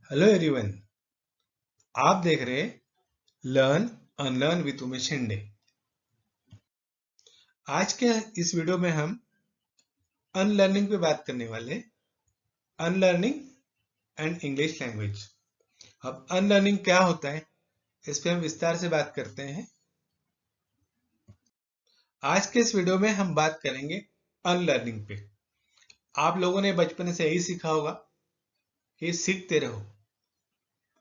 Hello everyone. आप देख रहे learn unlearn with Umesh Shinde. आज के इस वीडियो में हम अनलर्निंग पे बात करने वाले, अनलर्निंग एंड इंग्लिश लैंग्वेज। अब अनलर्निंग क्या होता है, इस पे हम विस्तार से बात करते हैं। आज के इस वीडियो में हम बात करेंगे अनलर्निंग पे। आप लोगों ने बचपन से यही सीखा होगा कि सीखते रहो,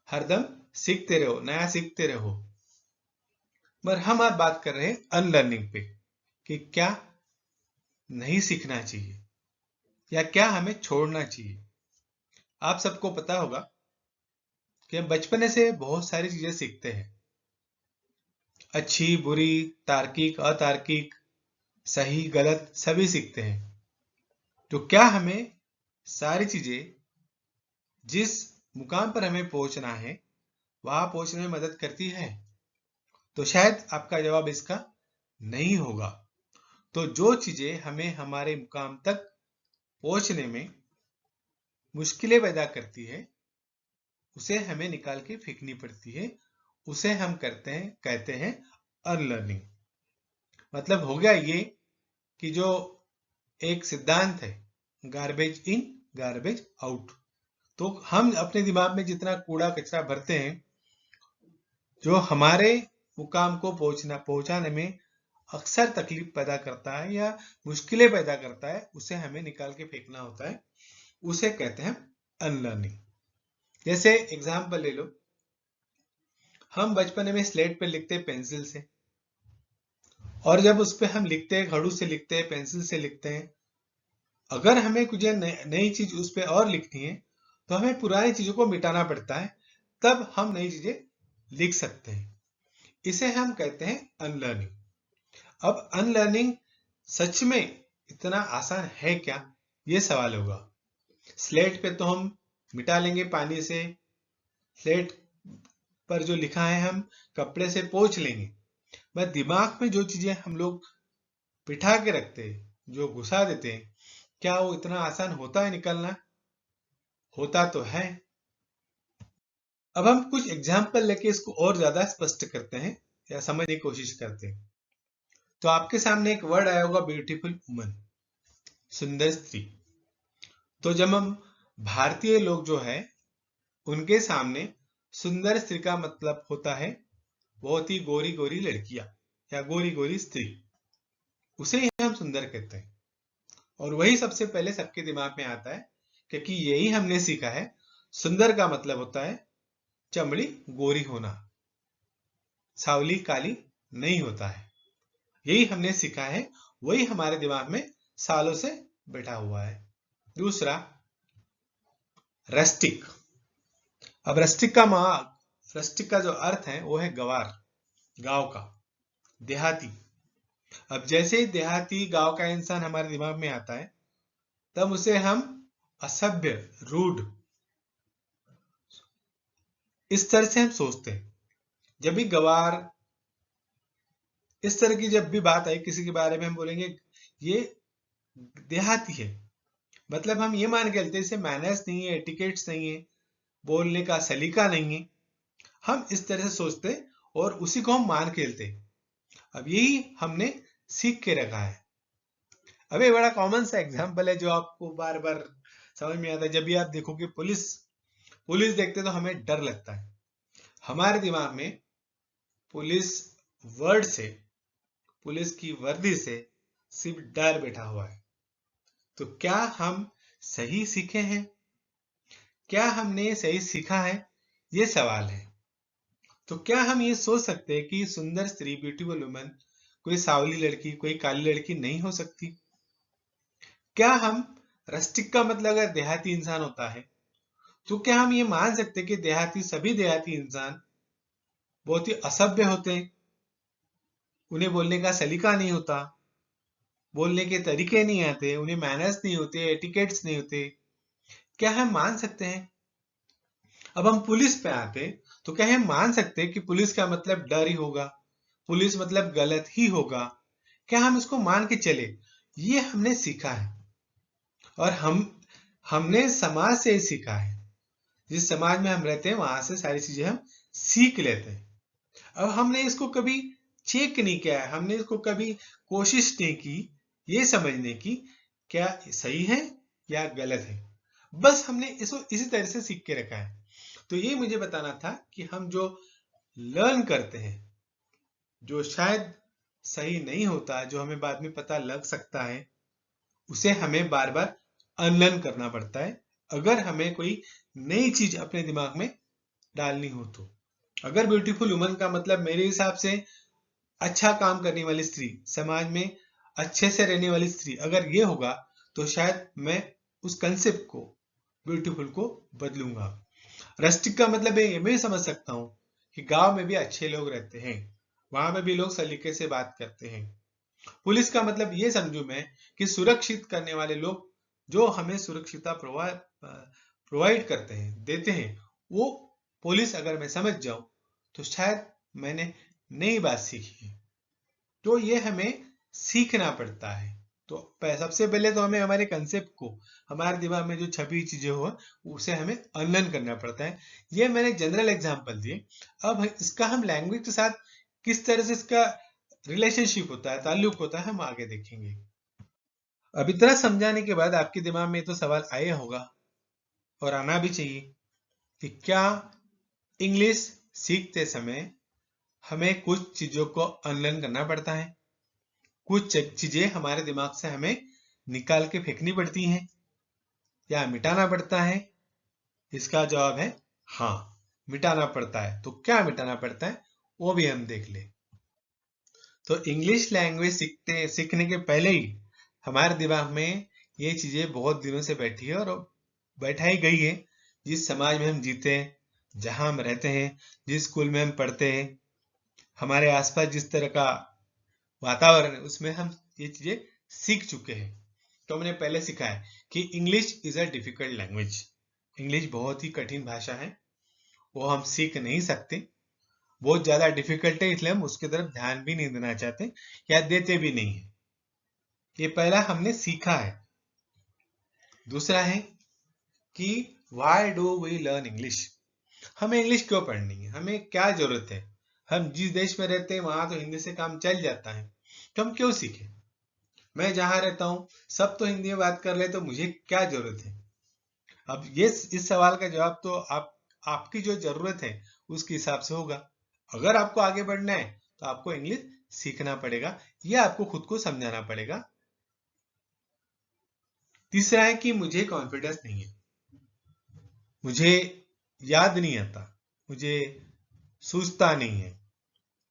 हरदम सीखते रहो, नया सीखते रहो। पर हम आज बात कर रहे हैं अनलर्निंग पे कि क्या नहीं सीखना चाहिए या क्या हमें छोड़ना चाहिए। आप सबको पता होगा कि हम बचपन से बहुत सारी चीजें सीखते हैं, अच्छी बुरी, तार्किक अतार्किक, सही गलत सभी सीखते हैं। तो क्या हमें सारी चीजें जिस मुकाम पर हमें पहुंचना है वहां पहुंचने में मदद करती है? तो शायद आपका जवाब इसका नहीं होगा। तो जो चीजें हमें हमारे मुकाम तक पहुंचने में मुश्किलें पैदा करती है उसे हमें निकाल के फेंकनी पड़ती है। उसे हम कहते हैं अनलर्निंग। मतलब हो गया ये कि जो एक सिद्धांत है, गार्बेज इन गार्बेज आउट। तो हम अपने दिमाग में जितना कूड़ा कचरा भरते हैं जो हमारे मुकाम को पहुंचाने में अक्सर तकलीफ पैदा करता है या मुश्किलें पैदा करता है, उसे हमें निकाल के फेंकना होता है। उसे कहते हैं अनलर्निंग। जैसे एग्जाम्पल ले लो, हम बचपन में स्लेट पे लिखते हैं पेंसिल से, और जब उस पे हम लिखते हैं, खड़ू से लिखते हैं, पेंसिल से लिखते हैं, अगर हमें कुछ नई चीज उस पे और लिखनी है तो हमें पुरानी चीजों को मिटाना पड़ता है, तब हम नई चीजें लिख सकते हैं। इसे हम कहते हैं अनलर्निंग। अब अनलर्निंग सच में इतना आसान है क्या, ये सवाल होगा। स्लेट पे तो हम मिटा लेंगे पानी से, स्लेट पर जो लिखा है हम कपड़े से पोंछ लेंगे, बस दिमाग में जो चीजें हम लोग बिठा के रखते हैं, जो घुसा देते हैं, क्या वो इतना आसान होता है निकलना? होता तो है। अब हम कुछ एग्जाम्पल लेके इसको और ज्यादा स्पष्ट करते हैं या समझने की कोशिश करते हैं। तो आपके सामने एक वर्ड आया होगा, ब्यूटीफुल वुमन, सुंदर स्त्री। तो जब हम भारतीय लोग जो है उनके सामने सुंदर स्त्री का मतलब होता है बहुत ही गोरी गोरी लड़कियां या गोरी गोरी स्त्री, उसे ही हम सुंदर कहते हैं। और वही सबसे पहले सबके दिमाग में आता है क्योंकि यही हमने सीखा है। सुंदर का मतलब होता है चमड़ी गोरी होना, सावली काली नहीं होता है। यही हमने सीखा है, वही हमारे दिमाग में सालों से बैठा हुआ है। दूसरा, रस्टिक। अब रस्टिक का जो अर्थ है वो है गवार, गांव का, देहाती। अब जैसे ही देहाती गांव का इंसान हमारे दिमाग में आता है तब उसे हम असभ्य, रूड, इस तरह से हम सोचते हैं। जब भी गवार, इस तरह की जब भी बात आई किसी के बारे में, हम बोलेंगे ये देहाती है। मतलब हम ये मान के चलते इसे मैनर्स नहीं है, एटिकेट्स नहीं है, बोलने का सलीका नहीं है। हम इस तरह से सोचते और उसी को हम मान के चलते। अब यही हमने सीख के रखा है। अब ये बड़ा कॉमन सा एग्जाम्पल है जो आपको बार बार समझ में आता है। जब भी आप देखोगे पुलिस पुलिस देखते तो हमें डर लगता है। हमारे दिमाग में पुलिस वर्ड से, पुलिस की वर्दी से सिर्फ डर बैठा हुआ है। तो क्या हम सही सीखे हैं? क्या हमने सही सीखा है? ये सवाल है। तो क्या हम ये सोच सकते हैं कि सुंदर स्त्री, ब्यूटीफुल वुमन, कोई सावली लड़की, कोई काली लड़की नहीं हो सकती? क्या हम, रस्टिक का मतलब अगर देहाती इंसान होता है तो क्या हम ये मान सकते हैं कि सभी देहाती इंसान बहुत ही असभ्य होते हैं, उन्हें बोलने का सलीका नहीं होता, बोलने के तरीके नहीं आते, उन्हें मैनर्स नहीं होते, एटिकेट्स नहीं होते? क्या हम मान सकते हैं? अब हम पुलिस पे आते तो क्या हम मान सकते हैं कि पुलिस का मतलब डर ही होगा, पुलिस मतलब गलत ही होगा? क्या हम इसको मान के चले? ये हमने सीखा है और हमने समाज से ही सीखा है। जिस समाज में हम रहते हैं वहां से सारी चीजें हम सीख लेते हैं। अब हमने इसको कभी चेक नहीं किया है, हमने इसको कभी कोशिश नहीं की ये समझने की क्या सही है या गलत है, बस हमने इसको इसी तरह से सीख के रखा है। तो ये मुझे बताना था कि हम जो लर्न करते हैं, जो शायद सही नहीं होता, जो हमें बाद में पता लग सकता है, उसे हमें बार बार अनलर्न करना पड़ता है अगर हमें कोई नई चीज अपने दिमाग में डालनी हो तो। अगर ब्यूटीफुल वुमन का मतलब मेरे हिसाब से अच्छा काम करने वाली स्त्री, समाज में अच्छे से रहने वाली स्त्री, अगर ये होगा तो शायद मैं उस कंसेप्ट को, ब्यूटीफुल को बदलूंगा। रस्टिक का मतलब ये मैं समझ सकता हूँ कि गांव में भी अच्छे लोग रहते हैं, वहां पे भी लोग सलीके से बात करते हैं। पुलिस का मतलब ये समझू मैं कि सुरक्षित करने वाले लोग, जो हमें सुरक्षिता प्रोवाइड करते हैं, देते हैं, वो पुलिस अगर मैं समझ जाऊं तो शायद मैंने नई बात सीखी है। तो ये हमें सीखना पड़ता है। तो सबसे पहले तो हमें हमारे कंसेप्ट को, हमारे दिमाग में जो छपी चीजें हो, उसे हमें अनलर्न करना पड़ता है। ये मैंने जनरल एग्जांपल दिए। अब इसका हम लैंग्वेज के साथ किस तरह से इसका रिलेशनशिप होता है, ताल्लुक होता है, हम आगे देखेंगे। अब इतना समझाने के बाद आपके दिमाग में तो सवाल आया होगा, और आना भी चाहिए, कि क्या इंग्लिश सीखते समय हमें कुछ चीजों को अनलर्न करना पड़ता है, कुछ चीजें हमारे दिमाग से हमें निकाल के फेंकनी पड़ती हैं, या मिटाना पड़ता है? इसका जवाब है हाँ, मिटाना पड़ता है। तो क्या मिटाना पड़ता है वो भी हम देख ले। तो इंग्लिश लैंग्वेज सीखने के पहले ही हमारे दिमाग में ये चीजें बहुत दिनों से बैठी है, और बैठाई गई है। जिस समाज में हम जीते हैं, जहां हम रहते हैं, जिस स्कूल में हम पढ़ते हैं, हमारे आसपास जिस तरह का वातावरण है, उसमें हम ये चीजें सीख चुके हैं। तो हमने पहले सीखा है कि English is a difficult language. English बहुत ही कठिन भाषा है, वो हम सीख नहीं सकते, बहुत ज्यादा डिफिकल्ट है, इसलिए हम उसकी तरफ ध्यान भी नहीं देना चाहते या देते भी नहीं है। ये पहला हमने सीखा है। दूसरा है कि why do we learn English. हमें इंग्लिश क्यों पढ़नी है, हमें क्या जरूरत है? हम जिस देश में रहते हैं वहां तो हिंदी से काम चल जाता है, तो हम क्यों सीखें? मैं जहां रहता हूं सब तो हिंदी में बात कर ले, तो मुझे क्या जरूरत है? अब ये इस सवाल का जवाब तो आपकी जो जरूरत है उसके हिसाब से होगा। अगर आपको आगे बढ़ना है तो आपको इंग्लिश सीखना पड़ेगा, या आपको खुद को समझाना पड़ेगा। तीसरा है कि मुझे कॉन्फिडेंस नहीं है, मुझे याद नहीं आता, मुझे सूझता नहीं है,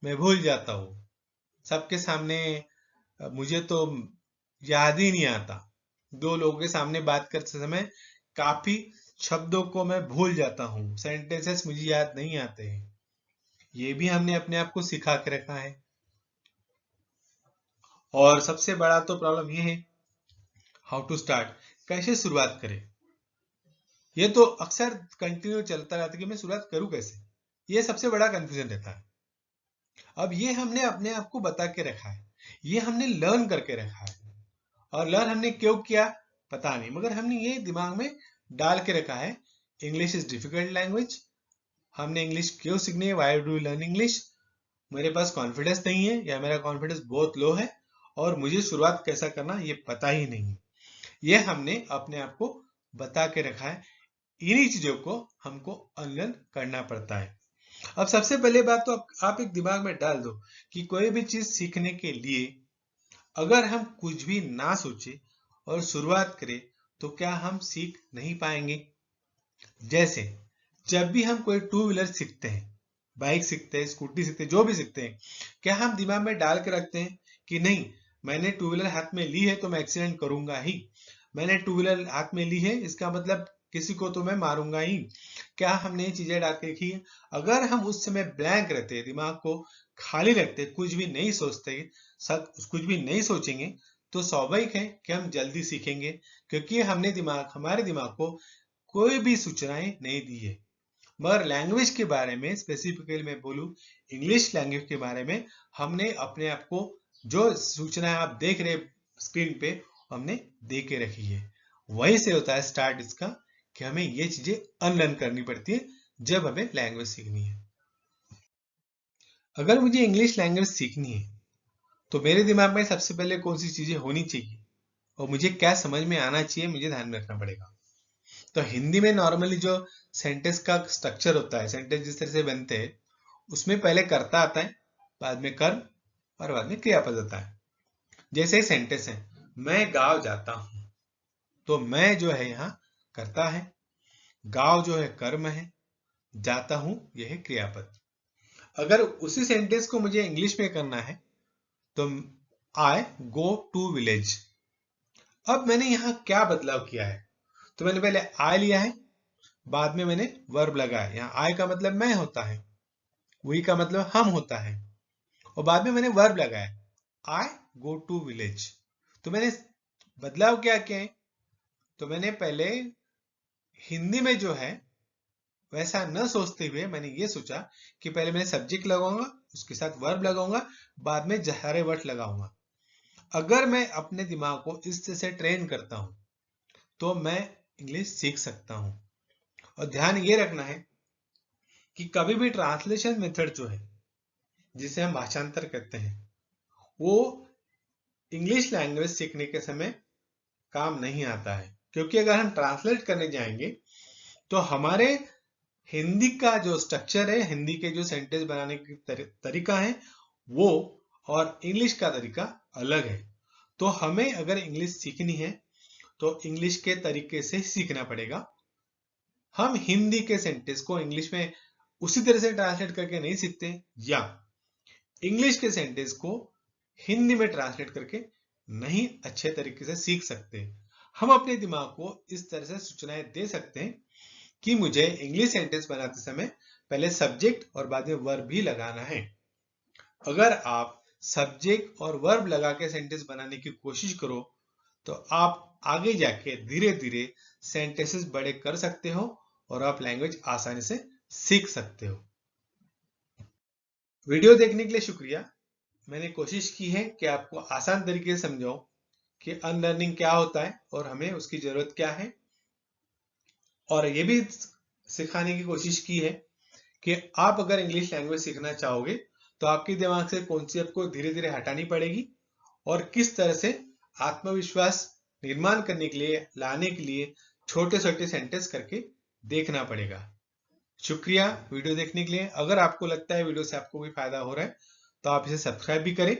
मैं भूल जाता हूँ सबके सामने, मुझे तो याद ही नहीं आता। दो लोगों के सामने बात करते समय काफी शब्दों को मैं भूल जाता हूँ, सेंटेंसेस मुझे याद नहीं आते हैं। ये भी हमने अपने आप को सिखा के रखा है। और सबसे बड़ा तो प्रॉब्लम ये है, हाउ टू स्टार्ट, कैसे शुरुआत करें। ये तो अक्सर कंटिन्यू चलता रहता है कि मैं शुरुआत करूं कैसे, ये सबसे बड़ा कंफ्यूजन रहता है। अब ये हमने अपने आप को बता के रखा है, ये हमने लर्न करके रखा है, और लर्न हमने क्यों किया पता नहीं, मगर हमने ये दिमाग में डाल के रखा है, इंग्लिश इज डिफिकल्ट लैंग्वेज। हमने इंग्लिश क्यों सीखनी है, वाई डू लर्न इंग्लिश? मेरे पास कॉन्फिडेंस नहीं है, या मेरा कॉन्फिडेंस बहुत लो है, और मुझे शुरुआत कैसा करना ये पता ही नहीं है। ये हमने अपने आप को बता के रखा है। इन्हीं चीजों को हमको अनलर्न करना पड़ता है। अब सबसे पहले बात तो आप एक दिमाग में डाल दो कि कोई भी चीज सीखने के लिए अगर हम कुछ भी ना सोचे और शुरुआत करें तो क्या हम सीख नहीं पाएंगे? जैसे जब भी हम कोई टू व्हीलर सीखते हैं, बाइक सीखते हैं, स्कूटी सीखते हैं, जो भी सीखते हैं, क्या हम दिमाग में डाल के रखते हैं कि नहीं, मैंने टू व्हीलर हाथ में ली है तो मैं एक्सीडेंट करूंगा ही, मैंने टू व्हीलर हाथ में ली है इसका मतलब किसी को तो मैं मारूंगा ही? क्या हमने ये चीजें डाल के रखी है? अगर हम उस समय ब्लैंक रहते, दिमाग को खाली रखते, कुछ भी नहीं सोचते, कुछ भी नहीं सोचेंगे, तो स्वाभाविक है कि हम जल्दी सीखेंगे, क्योंकि हमारे दिमाग को कोई भी सूचनाएं नहीं दी है। मगर लैंग्वेज के बारे में स्पेसिफिकली मैं बोलूं, इंग्लिश लैंग्वेज के बारे में हमने अपने आप को, जो सूचनाएं आप देख रहे स्क्रीन पे, हमने दे के रखी है। वहीं से होता है स्टार्ट इसका, कि हमें ये चीजें अनलर्न करनी पड़ती है जब हमें लैंग्वेज सीखनी है। अगर मुझे इंग्लिश लैंग्वेज सीखनी है तो मेरे दिमाग में सबसे पहले कौन सी चीजें होनी चाहिए और मुझे क्या समझ में आना चाहिए, मुझे ध्यान में रखना पड़ेगा। तो हिंदी में नॉर्मली जो सेंटेंस का स्ट्रक्चर होता है, सेंटेंस जिस तरह से बनते हैं, उसमें पहले कर्ता आता है, बाद में कर्म और बाद में क्रियापद आता है। जैसे एक सेंटेंस है, मैं गांव जाता हूं, तो मैं जो है यहाँ कर्ता है, गांव जो है कर्म है, जाता हूं यह है क्रियापद। अगर उसी सेंटेंस को मुझे इंग्लिश में करना है तो आई गो टू विलेज। अब मैंने यहां क्या बदलाव किया है, तो मैंने पहले आई लिया है, बाद में मैंने वर्ब लगाया। यहाँ आई का मतलब मैं होता है, वी का मतलब हम होता है, और बाद में मैंने वर्ब लगाया, आई गो टू विलेज। तो मैंने बदलाव क्या किया है, तो मैंने पहले हिंदी में जो है वैसा न सोचते हुए मैंने ये सोचा कि पहले मैं सब्जेक्ट लगाऊंगा, उसके साथ वर्ब लगाऊंगा, बाद में सारे वर्ड लगाऊंगा। अगर मैं अपने दिमाग को इस तरह से ट्रेन करता हूं तो मैं इंग्लिश सीख सकता हूं। और ध्यान ये रखना है कि कभी भी ट्रांसलेशन मेथड जो है, जिसे हम भाषांतर कहते हैं, वो इंग्लिश लैंग्वेज सीखने के समय काम नहीं आता है। क्योंकि अगर हम ट्रांसलेट करने जाएंगे तो हमारे हिंदी का जो स्ट्रक्चर है, हिंदी के जो सेंटेंस बनाने की तरीका है, वो और इंग्लिश का तरीका अलग है। तो हमें अगर इंग्लिश सीखनी है तो इंग्लिश के तरीके से सीखना पड़ेगा। हम हिंदी के सेंटेंस को इंग्लिश में उसी तरह से ट्रांसलेट करके नहीं सीखते, या इंग्लिश के सेंटेंस को हिंदी में ट्रांसलेट करके नहीं अच्छे तरीके से सीख सकते। हम अपने दिमाग को इस तरह से सूचनाएं दे सकते हैं कि मुझे इंग्लिश सेंटेंस बनाते समय पहले सब्जेक्ट और बाद में वर्ब भी लगाना है। अगर आप सब्जेक्ट और वर्ब लगा के सेंटेंस बनाने की कोशिश करो तो आप आगे जाके धीरे धीरे सेंटेंसेस बड़े कर सकते हो और आप लैंग्वेज आसानी से सीख सकते हो। वीडियो देखने के लिए शुक्रिया। मैंने कोशिश की है कि आपको आसान तरीके से समझाऊं कि अनलर्निंग क्या होता है और हमें उसकी जरूरत क्या है, और ये भी सिखाने की कोशिश की है कि आप अगर इंग्लिश लैंग्वेज सीखना चाहोगे तो आपके दिमाग से कौन सी आपको धीरे धीरे हटानी पड़ेगी और किस तरह से आत्मविश्वास निर्माण करने के लिए, लाने के लिए छोटे छोटे सेंटेंस करके देखना पड़ेगा। शुक्रिया वीडियो देखने के लिए। अगर आपको लगता है वीडियो से आपको कोई फायदा हो रहा है तो आप इसे सब्सक्राइब भी करें,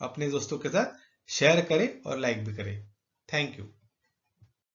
अपने दोस्तों के साथ शेयर करें और लाइक भी करें। Thank you.